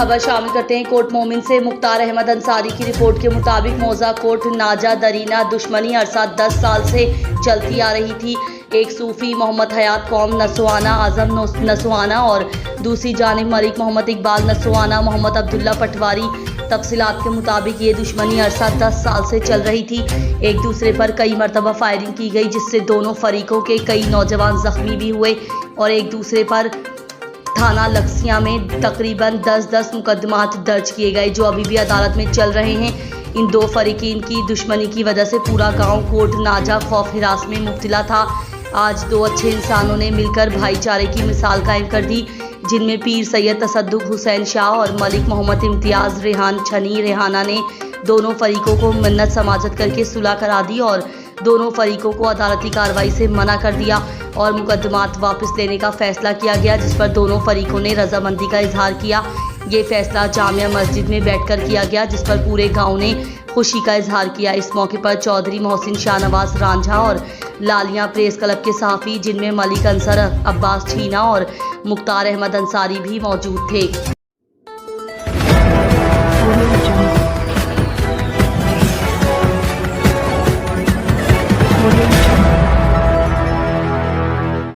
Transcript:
खबर शामिल करते हैं कोट मोमिन से। मुख्तार अहमद अंसारी की रिपोर्ट के मुताबिक मौजा कोट नाजा दरीना दुश्मनी अरसा 10 साल से चलती आ रही थी। एक सूफी मोहम्मद हयात कौम नसवाना आजम नसवाना और दूसरी जानिब मलिक मोहम्मद इकबाल नसवाना मोहम्मद अब्दुल्ला पटवारी। तफसीलात के मुताबिक ये दुश्मनी अरसा 10 साल से चल रही थी। एक दूसरे पर कई मरतबा फायरिंग की गई जिससे दोनों फरीकों के कई नौजवान जख्मी भी हुए और एक दूसरे पर थाना लक्सिया में तकरीबन 10 मुकदमात दर्ज किए गए जो अभी भी अदालत में चल रहे हैं। इन दो फरीकीन की दुश्मनी की वजह से पूरा गांव कोट नाजा खौफ हिरास में मुब्तला था। आज दो अच्छे इंसानों ने मिलकर भाईचारे की मिसाल कायम कर दी, जिनमें पीर सैयद तसद्दुक हुसैन शाह और मलिक मोहम्मद इम्तियाज़ रेहान छनी रेहाना ने दोनों फरीकों को मन्नत समाजत करके सुलह करा दी और दोनों फरीकों को अदालती कार्रवाई से मना कर दिया और मुकदमात वापस लेने का फैसला किया गया, जिस पर दोनों फरीकों ने रजामंदी का इजहार किया। ये फैसला जामिया मस्जिद में बैठकर किया गया, जिस पर पूरे गांव ने खुशी का इजहार किया। इस मौके पर चौधरी मोहसिन शाहनवाज रांझा और लालिया प्रेस क्लब के सहाफ़ी, जिनमें मलिक अंसर अब्बास छीना और मुख्तार अहमद अंसारी भी मौजूद थे।